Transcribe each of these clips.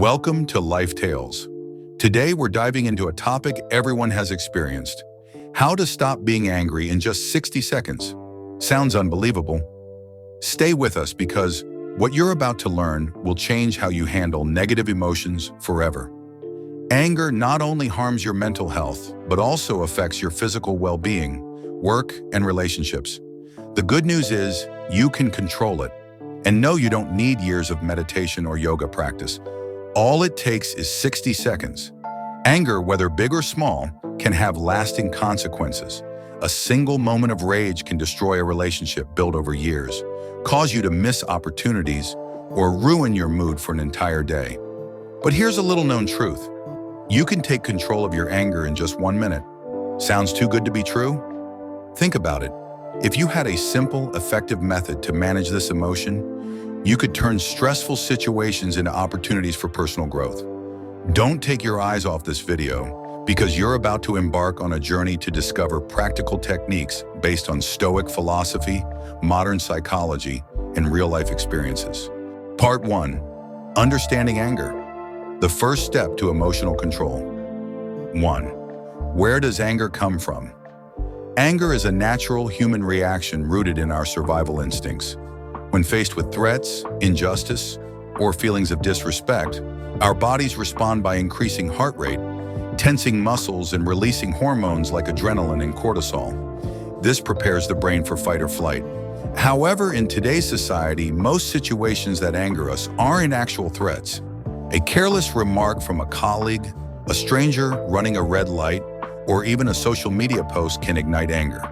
Welcome to Life Tales. Today we're diving into a topic everyone has experienced: how to stop being angry in just 60 seconds. Sounds unbelievable? Stay with us because what you're about to learn will change how you handle negative emotions forever. Anger not only harms your mental health, but also affects your physical well-being, work, and relationships. The good news is you can control it. And no, you don't need years of meditation or yoga practice. All it takes is 60 seconds. Anger, whether big or small, can have lasting consequences. A single moment of rage can destroy a relationship built over years, cause you to miss opportunities, or ruin your mood for an entire day. But here's a little-known truth. You can take control of your anger in just 1 minute. Sounds too good to be true? Think about it. If you had a simple, effective method to manage this emotion, you could turn stressful situations into opportunities for personal growth. Don't take your eyes off this video, because you're about to embark on a journey to discover practical techniques based on Stoic philosophy, modern psychology, and real-life experiences. Part 1. Understanding anger. The first step to emotional control. 1. Where does anger come from? Anger is a natural human reaction rooted in our survival instincts. When faced with threats, injustice, or feelings of disrespect, our bodies respond by increasing heart rate, tensing muscles, and releasing hormones like adrenaline and cortisol. This prepares the brain for fight or flight. However, in today's society, most situations that anger us aren't actual threats. A careless remark from a colleague, a stranger running a red light, or even a social media post can ignite anger.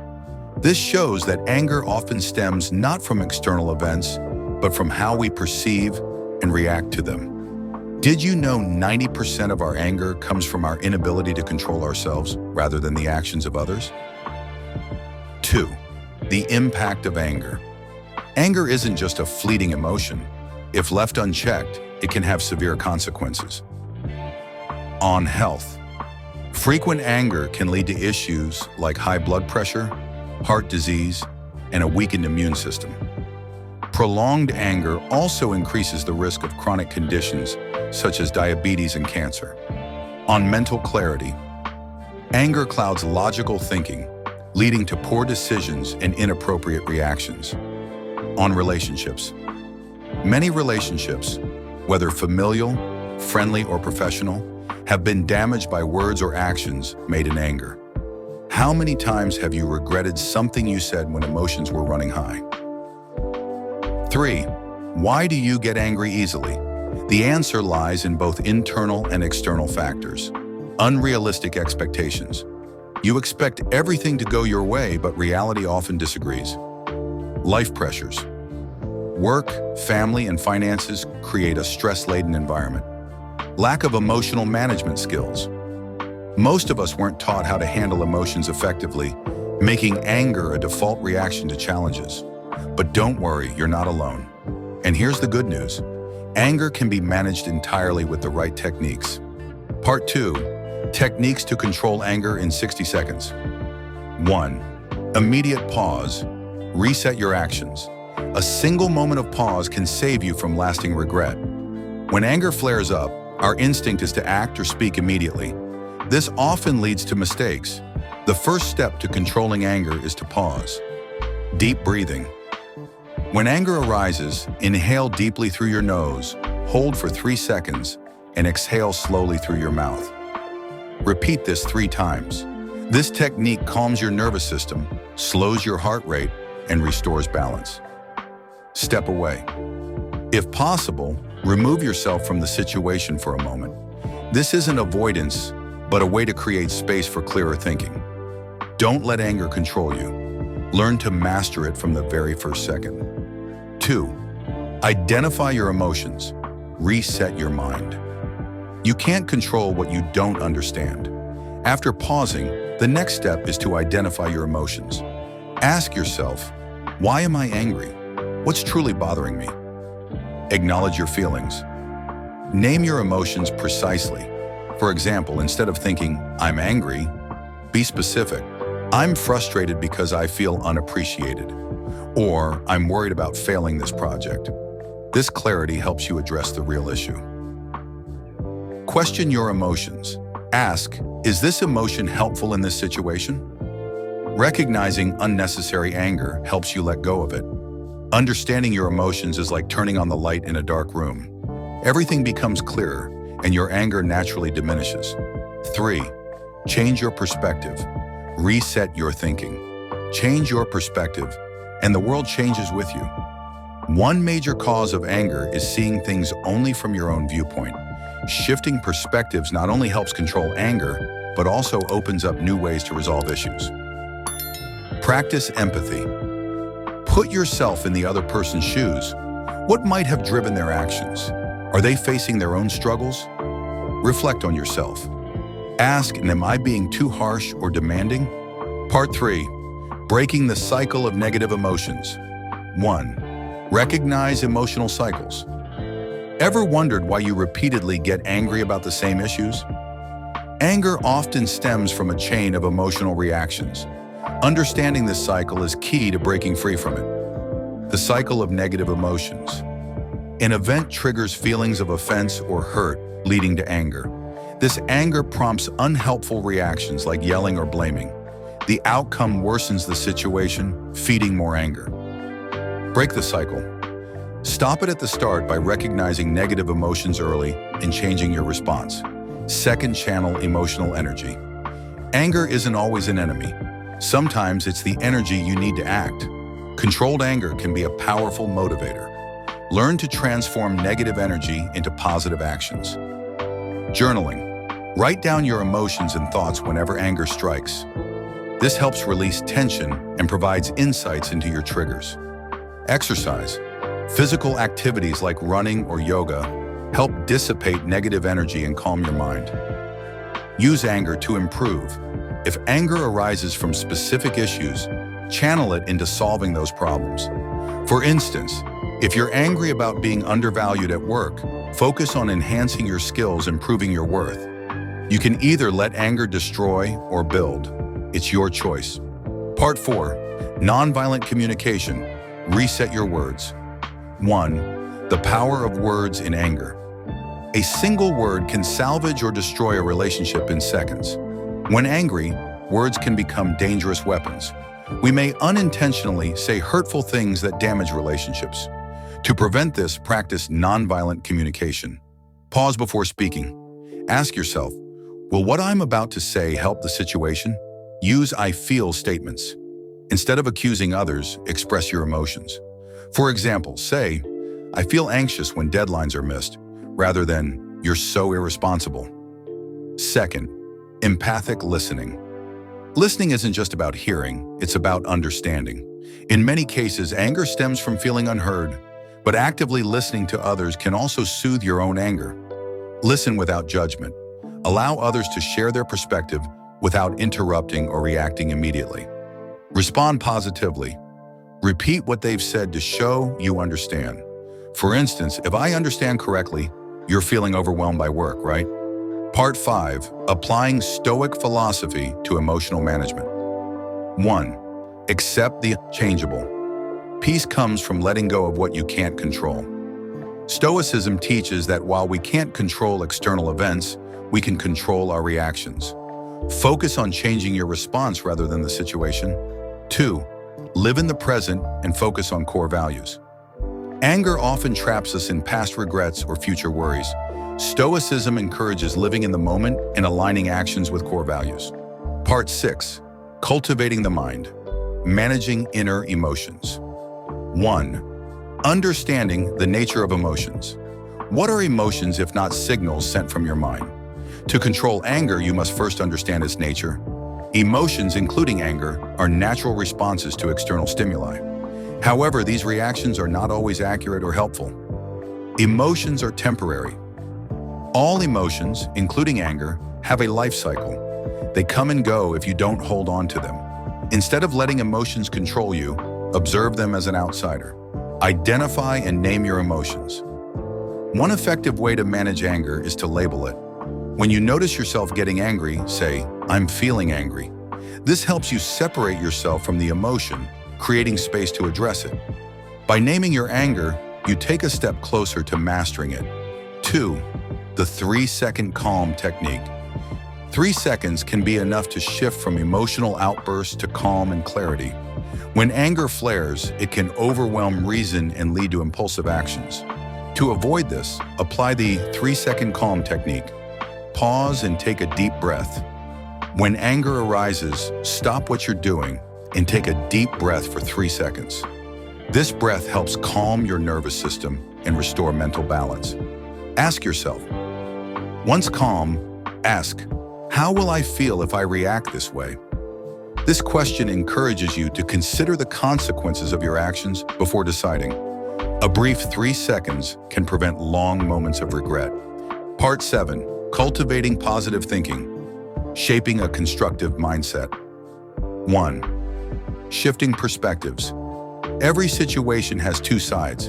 This shows that anger often stems not from external events, but from how we perceive and react to them. Did you know 90% of our anger comes from our inability to control ourselves rather than the actions of others? 2. The impact of anger. Anger isn't just a fleeting emotion. If left unchecked, it can have severe consequences. On health. Frequent anger can lead to issues like high blood pressure, heart disease, and a weakened immune system. Prolonged anger also increases the risk of chronic conditions such as diabetes and cancer. On mental clarity. Anger clouds logical thinking, leading to poor decisions and inappropriate reactions. On relationships. Many relationships, whether familial, friendly, or professional, have been damaged by words or actions made in anger. How many times have you regretted something you said when emotions were running high? 3. Why do you get angry easily? The answer lies in both internal and external factors. Unrealistic expectations. You expect everything to go your way, but reality often disagrees. Life pressures. Work, family, and finances create a stress-laden environment. Lack of emotional management skills. Most of us weren't taught how to handle emotions effectively, making anger a default reaction to challenges. But don't worry, you're not alone. And here's the good news. Anger can be managed entirely with the right techniques. Part 2. Techniques to control anger in 60 seconds. 1. Immediate pause. Reset your actions. A single moment of pause can save you from lasting regret. When anger flares up, our instinct is to act or speak immediately. This often leads to mistakes. The first step to controlling anger is to pause. Deep breathing. When anger arises, inhale deeply through your nose, hold for 3 seconds, and exhale slowly through your mouth. Repeat this 3 times. This technique calms your nervous system, slows your heart rate, and restores balance. Step away. If possible, remove yourself from the situation for a moment. This isn't avoidance, but a way to create space for clearer thinking. Don't let anger control you. Learn to master it from the very first second. 2. Identify your emotions. Reset your mind. You can't control what you don't understand. After pausing, the next step is to identify your emotions. Ask yourself, why am I angry? What's truly bothering me? Acknowledge your feelings. Name your emotions precisely. For example, instead of thinking, I'm angry, be specific. I'm frustrated because I feel unappreciated. Or I'm worried about failing this project. This clarity helps you address the real issue. Question your emotions. Ask, is this emotion helpful in this situation? Recognizing unnecessary anger helps you let go of it. Understanding your emotions is like turning on the light in a dark room. Everything becomes clearer, and your anger naturally diminishes. 3. Change your perspective. Reset your thinking. Change your perspective, and the world changes with you. One major cause of anger is seeing things only from your own viewpoint. Shifting perspectives not only helps control anger, but also opens up new ways to resolve issues. Practice empathy. Put yourself in the other person's shoes. What might have driven their actions? Are they facing their own struggles? Reflect on yourself. Ask, am I being too harsh or demanding? Part 3. Breaking the cycle of negative emotions. 1. Recognize emotional cycles. Ever wondered why you repeatedly get angry about the same issues? Anger often stems from a chain of emotional reactions. Understanding this cycle is key to breaking free from it. The cycle of negative emotions. An event triggers feelings of offense or hurt, leading to anger. This anger prompts unhelpful reactions like yelling or blaming. The outcome worsens the situation, feeding more anger. Break the cycle. Stop it at the start by recognizing negative emotions early and changing your response. Second, channel emotional energy. Anger isn't always an enemy. Sometimes it's the energy you need to act. Controlled anger can be a powerful motivator. Learn to transform negative energy into positive actions. Journaling. Write down your emotions and thoughts whenever anger strikes. This helps release tension and provides insights into your triggers. Exercise. Physical activities like running or yoga help dissipate negative energy and calm your mind. Use anger to improve. If anger arises from specific issues, channel it into solving those problems. For instance, if you're angry about being undervalued at work, focus on enhancing your skills and proving your worth. You can either let anger destroy or build. It's your choice. Part 4. Nonviolent communication. Reset your words. 1. The power of words in anger. A single word can salvage or destroy a relationship in seconds. When angry, words can become dangerous weapons. We may unintentionally say hurtful things that damage relationships. To prevent this, practice nonviolent communication. Pause before speaking. Ask yourself, will what I'm about to say help the situation? Use I feel statements. Instead of accusing others, express your emotions. For example, say, I feel anxious when deadlines are missed, rather than, you're so irresponsible. Second, empathic listening. Listening isn't just about hearing, it's about understanding. In many cases, anger stems from feeling unheard, but actively listening to others can also soothe your own anger. Listen without judgment. Allow others to share their perspective without interrupting or reacting immediately. Respond positively. Repeat what they've said to show you understand. For instance, if I understand correctly, you're feeling overwhelmed by work, right? Part 5. Applying Stoic philosophy to emotional management. 1. Accept the unchangeable. Peace comes from letting go of what you can't control. Stoicism teaches that while we can't control external events, we can control our reactions. Focus on changing your response rather than the situation. 2. Live in the present and focus on core values. Anger often traps us in past regrets or future worries. Stoicism encourages living in the moment and aligning actions with core values. Part 6. Cultivating the mind. Managing inner emotions. 1. Understanding the nature of emotions. What are emotions if not signals sent from your mind? To control anger, you must first understand its nature. Emotions, including anger, are natural responses to external stimuli. However, these reactions are not always accurate or helpful. Emotions are temporary. All emotions, including anger, have a life cycle. They come and go if you don't hold on to them. Instead of letting emotions control you, observe them as an outsider. Identify and name your emotions. One effective way to manage anger is to label it. When you notice yourself getting angry, say, I'm feeling angry. This helps you separate yourself from the emotion, creating space to address it. By naming your anger, you take a step closer to mastering it. 2. The 3-second calm technique. 3 seconds can be enough to shift from emotional outbursts to calm and clarity. When anger flares, it can overwhelm reason and lead to impulsive actions. To avoid this, apply the 3-second calm technique. Pause and take a deep breath. When anger arises, stop what you're doing and take a deep breath for 3 seconds. This breath helps calm your nervous system and restore mental balance. Ask yourself, once calm, ask, how will I feel if I react this way? This question encourages you to consider the consequences of your actions before deciding. A brief 3 seconds can prevent long moments of regret. Part 7. Cultivating positive thinking. Shaping a constructive mindset. 1. Shifting perspectives. Every situation has two sides.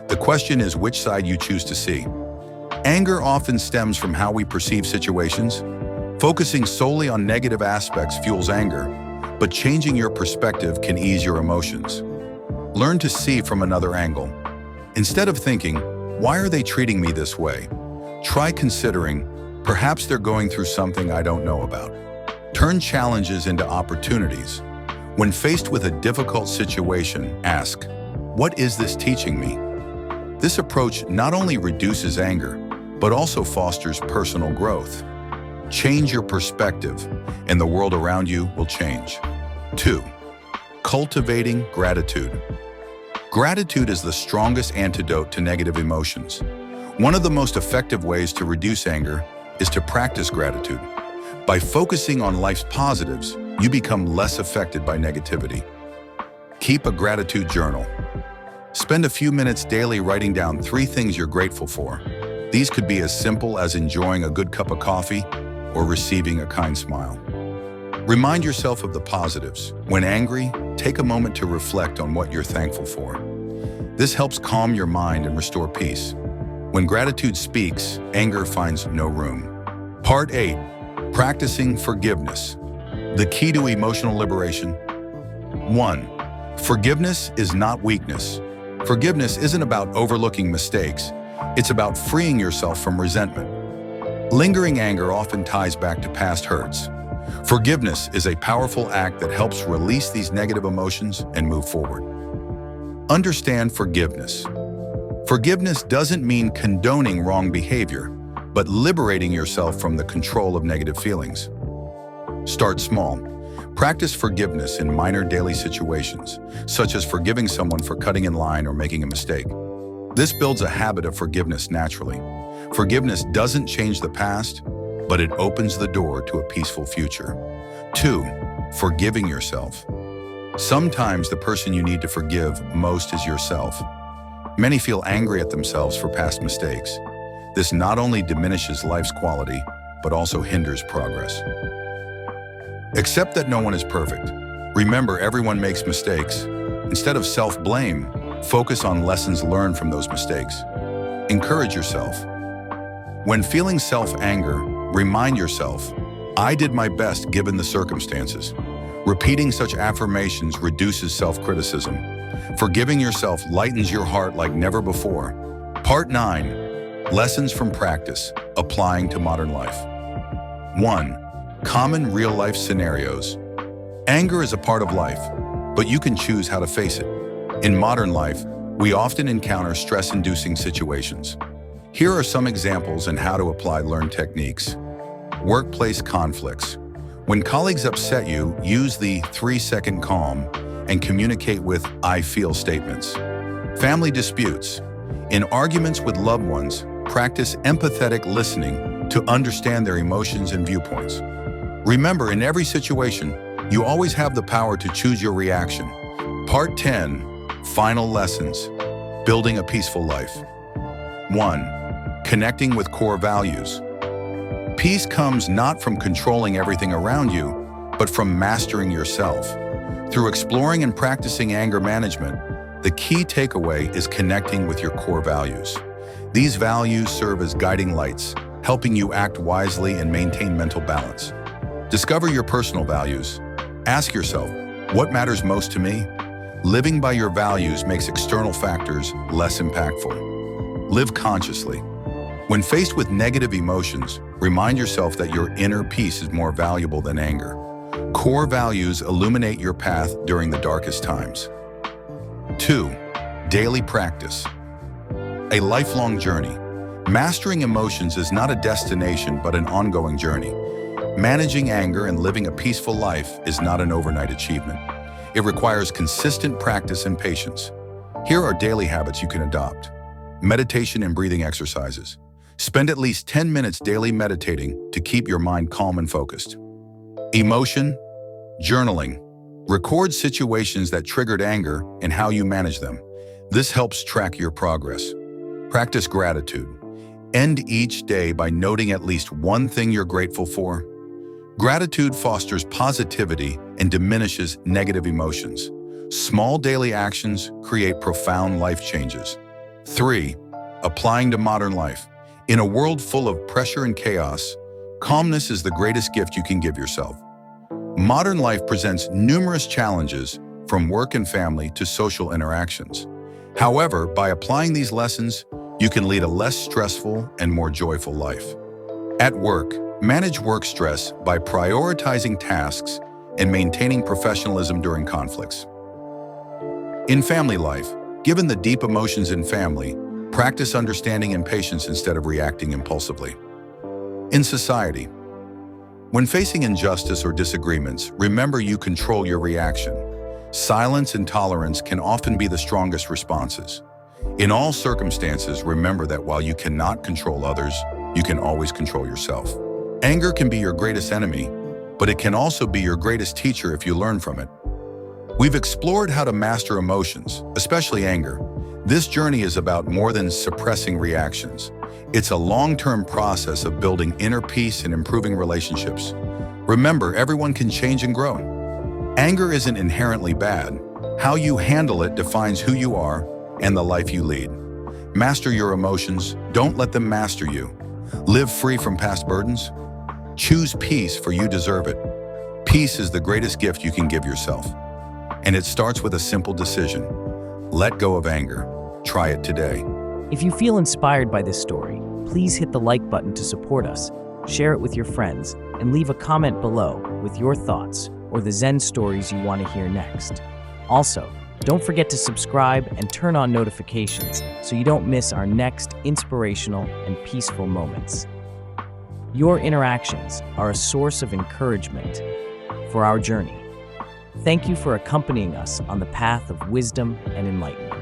The question is which side you choose to see. Anger often stems from how we perceive situations. Focusing solely on negative aspects fuels anger, but changing your perspective can ease your emotions. Learn to see from another angle. Instead of thinking, why are they treating me this way? Try considering, perhaps they're going through something I don't know about. Turn challenges into opportunities. When faced with a difficult situation, ask, what is this teaching me? This approach not only reduces anger, but also fosters personal growth. Change your perspective, and the world around you will change. 2. Cultivating gratitude. Gratitude is the strongest antidote to negative emotions. One of the most effective ways to reduce anger is to practice gratitude. By focusing on life's positives, you become less affected by negativity. Keep a gratitude journal. Spend a few minutes daily writing down 3 things you're grateful for. These could be as simple as enjoying a good cup of coffee or receiving a kind smile. Remind yourself of the positives. When angry, take a moment to reflect on what you're thankful for. This helps calm your mind and restore peace. When gratitude speaks, anger finds no room. Part 8. Practicing forgiveness. The key to emotional liberation. 1. Forgiveness is not weakness. Forgiveness isn't about overlooking mistakes. It's about freeing yourself from resentment. Lingering anger often ties back to past hurts. Forgiveness is a powerful act that helps release these negative emotions and move forward. Understand forgiveness. Forgiveness doesn't mean condoning wrong behavior, but liberating yourself from the control of negative feelings. Start small. Practice forgiveness in minor daily situations, such as forgiving someone for cutting in line or making a mistake. This builds a habit of forgiveness naturally. Forgiveness doesn't change the past, but it opens the door to a peaceful future. 2. Forgiving yourself. Sometimes the person you need to forgive most is yourself. Many feel angry at themselves for past mistakes. This not only diminishes life's quality, but also hinders progress. Accept that no one is perfect. Remember, everyone makes mistakes. Instead of self-blame, focus on lessons learned from those mistakes. Encourage yourself. When feeling self-anger, remind yourself, I did my best given the circumstances. Repeating such affirmations reduces self-criticism. Forgiving yourself lightens your heart like never before. Part 9. Lessons from practice, applying to modern life. 1. Common real-life scenarios. Anger is a part of life, but you can choose how to face it. In modern life, we often encounter stress-inducing situations. Here are some examples on how to apply learned techniques. Workplace conflicts. When colleagues upset you, use the 3-second calm and communicate with I feel statements. Family disputes. In arguments with loved ones, practice empathetic listening to understand their emotions and viewpoints. Remember, in every situation, you always have the power to choose your reaction. Part 10. Final lessons. Building a peaceful life. 1. Connecting with core values. Peace comes not from controlling everything around you, but from mastering yourself. Through exploring and practicing anger management, the key takeaway is connecting with your core values. These values serve as guiding lights, helping you act wisely and maintain mental balance. Discover your personal values. Ask yourself, what matters most to me? Living by your values makes external factors less impactful. Live consciously. When faced with negative emotions, remind yourself that your inner peace is more valuable than anger. Core values illuminate your path during the darkest times. 2. Daily practice. A lifelong journey. Mastering emotions is not a destination but an ongoing journey. Managing anger and living a peaceful life is not an overnight achievement. It requires consistent practice and patience. Here are daily habits you can adopt. Meditation and breathing exercises. Spend at least 10 minutes daily meditating to keep your mind calm and focused. Emotion, journaling. Record situations that triggered anger and how you manage them. This helps track your progress. Practice gratitude. End each day by noting at least one thing you're grateful for. Gratitude fosters positivity and diminishes negative emotions. Small daily actions create profound life changes. 3. Applying to modern life. In a world full of pressure and chaos, calmness is the greatest gift you can give yourself. Modern life presents numerous challenges, from work and family to social interactions. However, by applying these lessons, you can lead a less stressful and more joyful life. At work, manage work stress by prioritizing tasks and maintaining professionalism during conflicts. In family life, given the deep emotions in family, practice understanding and patience instead of reacting impulsively. In society, when facing injustice or disagreements, remember you control your reaction. Silence and tolerance can often be the strongest responses. In all circumstances, remember that while you cannot control others, you can always control yourself. Anger can be your greatest enemy, but it can also be your greatest teacher if you learn from it. We've explored how to master emotions, especially anger. This journey is about more than suppressing reactions. It's a long-term process of building inner peace and improving relationships. Remember, everyone can change and grow. Anger isn't inherently bad. How you handle it defines who you are and the life you lead. Master your emotions. Don't let them master you. Live free from past burdens. Choose peace, for you deserve it. Peace is the greatest gift you can give yourself. And it starts with a simple decision. Let go of anger. Try it today. If you feel inspired by this story, please hit the like button to support us, share it with your friends, and leave a comment below with your thoughts or the Zen stories you want to hear next. Also, don't forget to subscribe and turn on notifications so you don't miss our next inspirational and peaceful moments. Your interactions are a source of encouragement for our journey. Thank you for accompanying us on the path of wisdom and enlightenment.